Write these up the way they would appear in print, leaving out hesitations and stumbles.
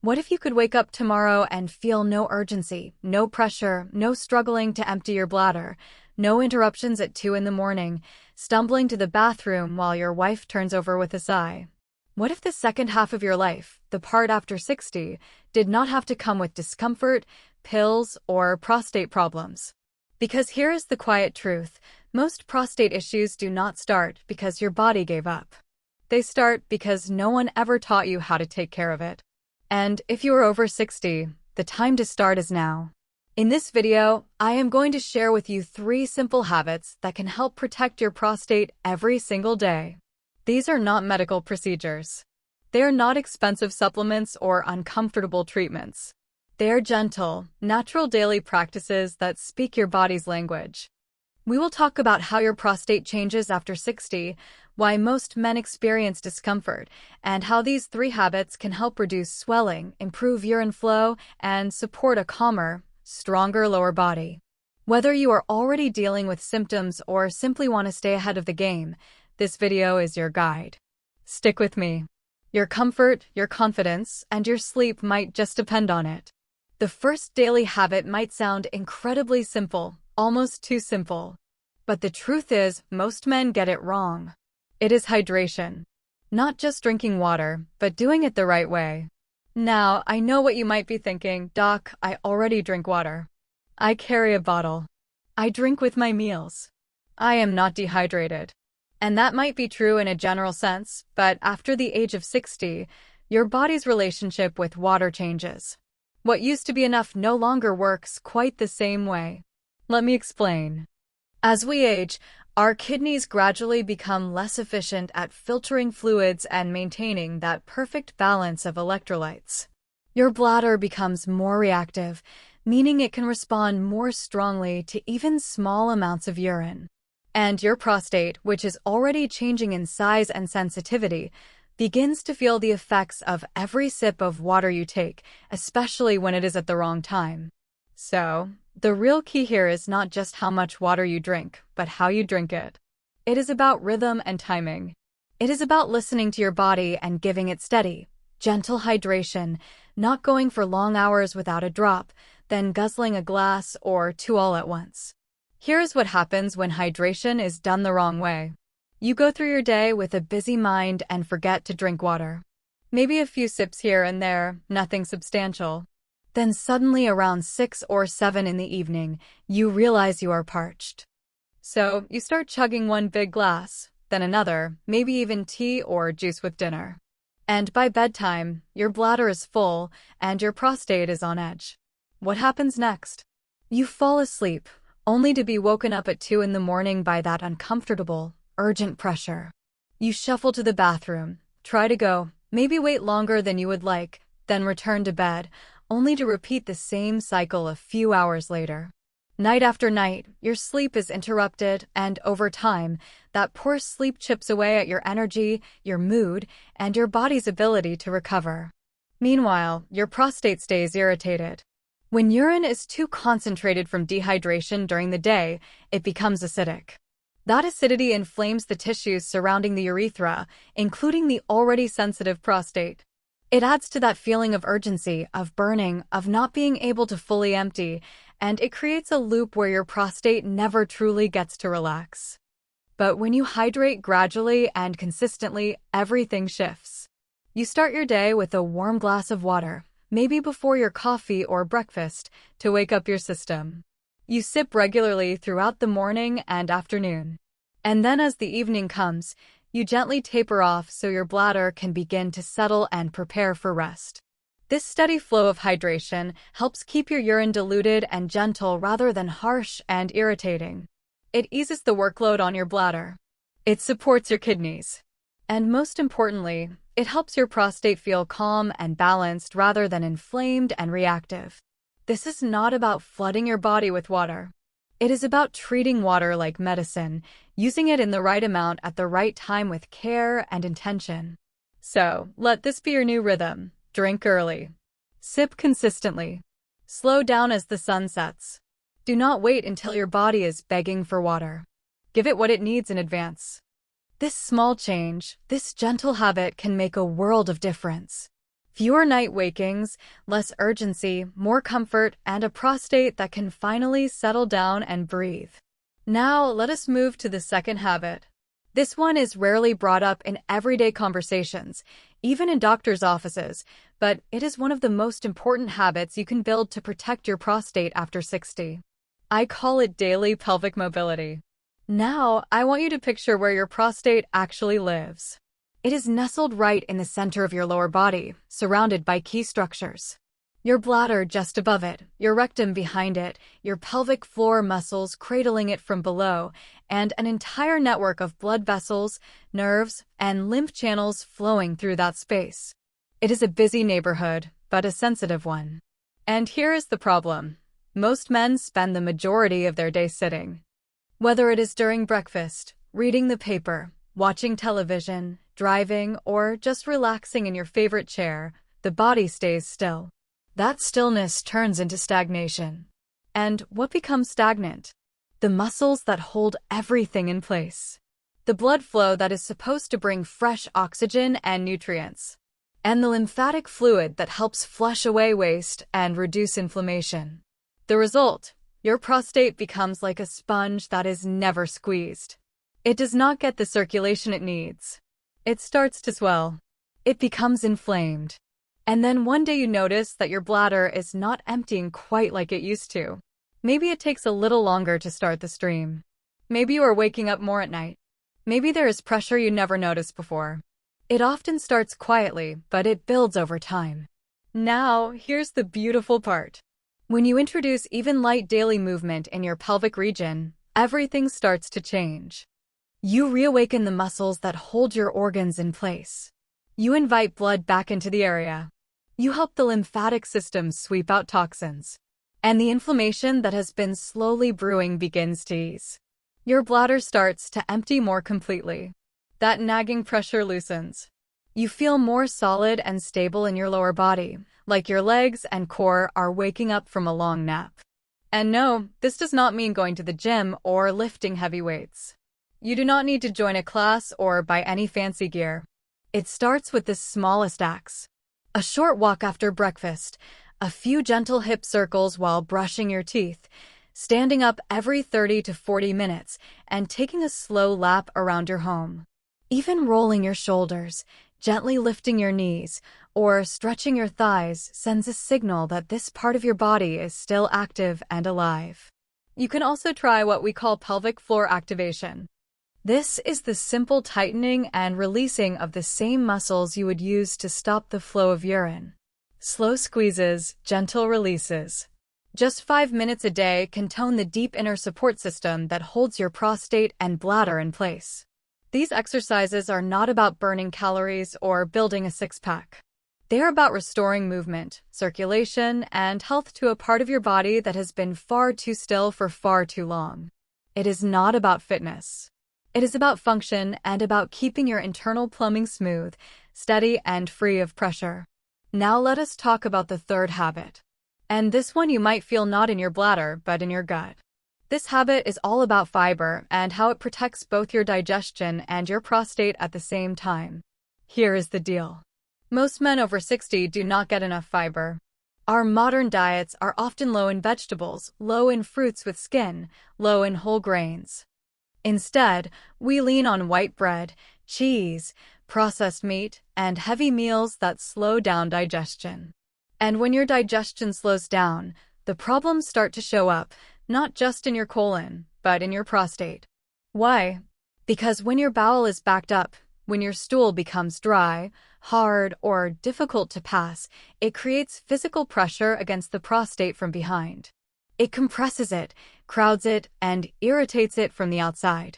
What if you could wake up tomorrow and feel no urgency, no pressure, no struggling to empty your bladder, no interruptions at 2 in the morning, stumbling to the bathroom while your wife turns over with a sigh? What if the second half of your life, the part after 60, did not have to come with discomfort, pills, or prostate problems? Because here is the quiet truth: most prostate issues do not start because your body gave up. They start because no one ever taught you how to take care of it. And if you are over 60, the time to start is now. In this video, I am going to share with you 3 simple habits that can help protect your prostate every single day. These are not medical procedures. They are not expensive supplements or uncomfortable treatments. They are gentle, natural daily practices that speak your body's language. We will talk about how your prostate changes after 60, why most men experience discomfort, and how these 3 habits can help reduce swelling, improve urine flow, and support a calmer, stronger lower body. Whether you are already dealing with symptoms or simply want to stay ahead of the game, this video is your guide. Stick with me. Your comfort, your confidence, and your sleep might just depend on it. The first daily habit might sound incredibly simple, almost too simple. But the truth is, most men get it wrong. It is hydration. Not just drinking water, but doing it the right way. Now, I know what you might be thinking: Doc, I already drink water. I carry a bottle. I drink with my meals. I am not dehydrated. And that might be true in a general sense, but after the age of 60, your body's relationship with water changes. What used to be enough no longer works quite the same way. Let me explain. As we age, our kidneys gradually become less efficient at filtering fluids and maintaining that perfect balance of electrolytes. Your bladder becomes more reactive, meaning it can respond more strongly to even small amounts of urine. And your prostate, which is already changing in size and sensitivity, begins to feel the effects of every sip of water you take, especially when it is at the wrong time. So, the real key here is not just how much water you drink, but how you drink it. It is about rhythm and timing. It is about listening to your body and giving it steady, gentle hydration, not going for long hours without a drop, then guzzling a glass or 2 all at once. Here is what happens when hydration is done the wrong way. You go through your day with a busy mind and forget to drink water. Maybe a few sips here and there, nothing substantial. Then suddenly around 6 or 7 in the evening, you realize you are parched. So you start chugging one big glass, then another, maybe even tea or juice with dinner. And by bedtime, your bladder is full and your prostate is on edge. What happens next? You fall asleep, only to be woken up at 2 in the morning by that uncomfortable, urgent pressure. You shuffle to the bathroom, try to go, maybe wait longer than you would like, then return to bed, only to repeat the same cycle a few hours later. Night after night, your sleep is interrupted, and over time, that poor sleep chips away at your energy, your mood, and your body's ability to recover. Meanwhile, your prostate stays irritated. When urine is too concentrated from dehydration during the day, it becomes acidic. That acidity inflames the tissues surrounding the urethra, including the already sensitive prostate. It adds to that feeling of urgency, of burning, of not being able to fully empty, and it creates a loop where your prostate never truly gets to relax. But when you hydrate gradually and consistently, everything shifts. You start your day with a warm glass of water, maybe before your coffee or breakfast, to wake up your system. You sip regularly throughout the morning and afternoon. And then as the evening comes, you gently taper off so your bladder can begin to settle and prepare for rest. This steady flow of hydration helps keep your urine diluted and gentle rather than harsh and irritating. It eases the workload on your bladder. It supports your kidneys. And most importantly, it helps your prostate feel calm and balanced rather than inflamed and reactive. This is not about flooding your body with water. It is about treating water like medicine, using it in the right amount at the right time with care and intention. So, let this be your new rhythm. Drink early. Sip consistently. Slow down as the sun sets. Do not wait until your body is begging for water. Give it what it needs in advance. This small change, this gentle habit can make a world of difference. Fewer night wakings, less urgency, more comfort, and a prostate that can finally settle down and breathe. Now, let us move to the second habit. This one is rarely brought up in everyday conversations, even in doctors' offices, but it is one of the most important habits you can build to protect your prostate after 60. I call it daily pelvic mobility. Now, I want you to picture where your prostate actually lives. It is nestled right in the center of your lower body, surrounded by key structures. Your bladder just above it, your rectum behind it, your pelvic floor muscles cradling it from below, and an entire network of blood vessels, nerves, and lymph channels flowing through that space. It is a busy neighborhood, but a sensitive one. And here is the problem. Most men spend the majority of their day sitting. Whether it is during breakfast, reading the paper, watching television, driving, or just relaxing in your favorite chair, the body stays still. That stillness turns into stagnation. And what becomes stagnant? The muscles that hold everything in place. The blood flow that is supposed to bring fresh oxygen and nutrients. And the lymphatic fluid that helps flush away waste and reduce inflammation. The result? Your prostate becomes like a sponge that is never squeezed. It does not get the circulation it needs. It starts to swell. It becomes inflamed. And then one day you notice that your bladder is not emptying quite like it used to. Maybe it takes a little longer to start the stream. Maybe you are waking up more at night. Maybe there is pressure you never noticed before. It often starts quietly, but it builds over time. Now, here's the beautiful part. When you introduce even light daily movement in your pelvic region, everything starts to change. You reawaken the muscles that hold your organs in place. You invite blood back into the area. You help the lymphatic system sweep out toxins. And the inflammation that has been slowly brewing begins to ease. Your bladder starts to empty more completely. That nagging pressure loosens. You feel more solid and stable in your lower body, like your legs and core are waking up from a long nap. And no, this does not mean going to the gym or lifting heavy weights. You do not need to join a class or buy any fancy gear. It starts with the smallest acts. A short walk after breakfast, a few gentle hip circles while brushing your teeth, standing up every 30 to 40 minutes, and taking a slow lap around your home. Even rolling your shoulders, gently lifting your knees, or stretching your thighs sends a signal that this part of your body is still active and alive. You can also try what we call pelvic floor activation. This is the simple tightening and releasing of the same muscles you would use to stop the flow of urine. Slow squeezes, gentle releases. Just 5 minutes a day can tone the deep inner support system that holds your prostate and bladder in place. These exercises are not about burning calories or building a six-pack. They are about restoring movement, circulation, and health to a part of your body that has been far too still for far too long. It is not about fitness. It is about function and about keeping your internal plumbing smooth, steady, and free of pressure. Now let us talk about the third habit. And this one you might feel not in your bladder, but in your gut. This habit is all about fiber and how it protects both your digestion and your prostate at the same time. Here is the deal. Most men over 60 do not get enough fiber. Our modern diets are often low in vegetables, low in fruits with skin, low in whole grains. Instead, we lean on white bread, cheese, processed meat, and heavy meals that slow down digestion. And when your digestion slows down, the problems start to show up, not just in your colon, but in your prostate. Why? Because when your bowel is backed up, when your stool becomes dry, hard, or difficult to pass, it creates physical pressure against the prostate from behind. It compresses it, crowds it, and irritates it from the outside.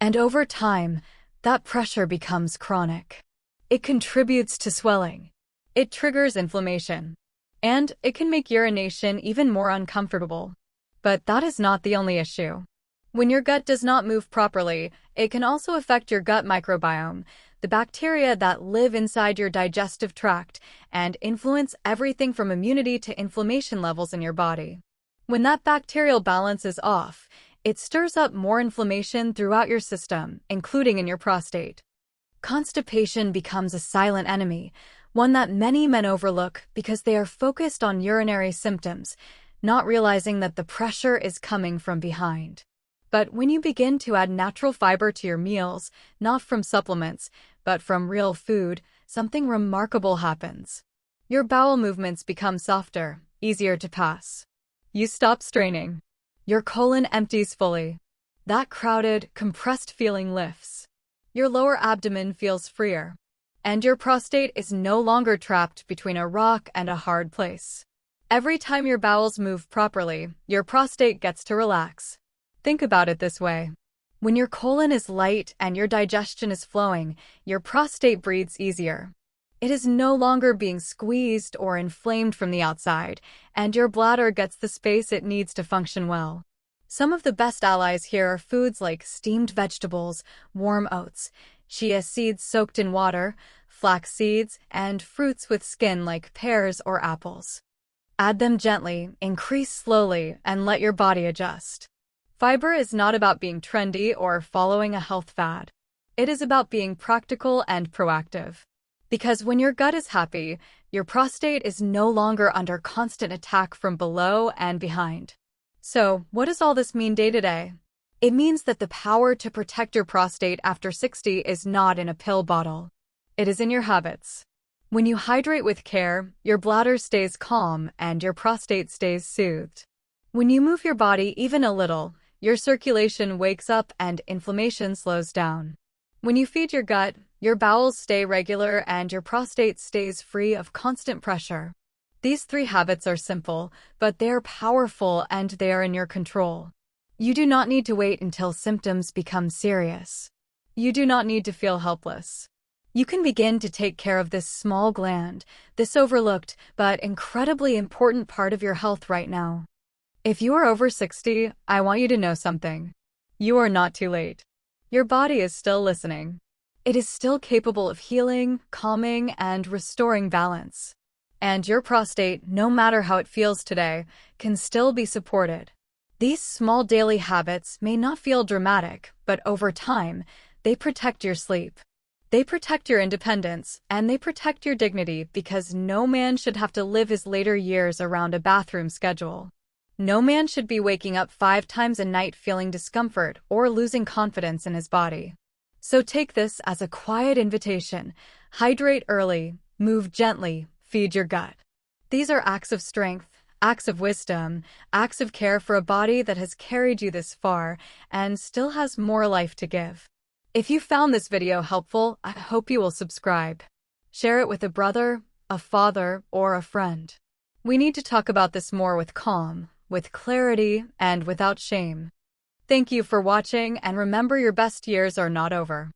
And over time, that pressure becomes chronic. It contributes to swelling. It triggers inflammation. And it can make urination even more uncomfortable. But that is not the only issue. When your gut does not move properly, it can also affect your gut microbiome, the bacteria that live inside your digestive tract and influence everything from immunity to inflammation levels in your body. When that bacterial balance is off, it stirs up more inflammation throughout your system, including in your prostate. Constipation becomes a silent enemy, one that many men overlook because they are focused on urinary symptoms, not realizing that the pressure is coming from behind. But when you begin to add natural fiber to your meals, not from supplements, but from real food, something remarkable happens. Your bowel movements become softer, easier to pass. You stop straining. Your colon empties fully. That crowded, compressed feeling lifts. Your lower abdomen feels freer. And your prostate is no longer trapped between a rock and a hard place. Every time your bowels move properly, your prostate gets to relax. Think about it this way. When your colon is light and your digestion is flowing, your prostate breathes easier. It is no longer being squeezed or inflamed from the outside, and your bladder gets the space it needs to function well. Some of the best allies here are foods like steamed vegetables, warm oats, chia seeds soaked in water, flax seeds, and fruits with skin like pears or apples. Add them gently, increase slowly, and let your body adjust. Fiber is not about being trendy or following a health fad. It is about being practical and proactive. Because when your gut is happy, your prostate is no longer under constant attack from below and behind. So, what does all this mean day to day? It means that the power to protect your prostate after 60 is not in a pill bottle. It is in your habits. When you hydrate with care, your bladder stays calm and your prostate stays soothed. When you move your body even a little, your circulation wakes up and inflammation slows down. When you feed your gut, your bowels stay regular and your prostate stays free of constant pressure. These 3 habits are simple, but they are powerful and they are in your control. You do not need to wait until symptoms become serious. You do not need to feel helpless. You can begin to take care of this small gland, this overlooked but incredibly important part of your health right now. If you are over 60, I want you to know something. You are not too late. Your body is still listening. It is still capable of healing, calming, and restoring balance. And your prostate, no matter how it feels today, can still be supported. These small daily habits may not feel dramatic, but over time, they protect your sleep. They protect your independence, and they protect your dignity because no man should have to live his later years around a bathroom schedule. No man should be waking up 5 times a night feeling discomfort or losing confidence in his body. So take this as a quiet invitation. Hydrate early, move gently, feed your gut. These are acts of strength, acts of wisdom, acts of care for a body that has carried you this far and still has more life to give. If you found this video helpful, I hope you will subscribe. Share it with a brother, a father, or a friend. We need to talk about this more with calm, with clarity, and without shame. Thank you for watching, and remember, your best years are not over.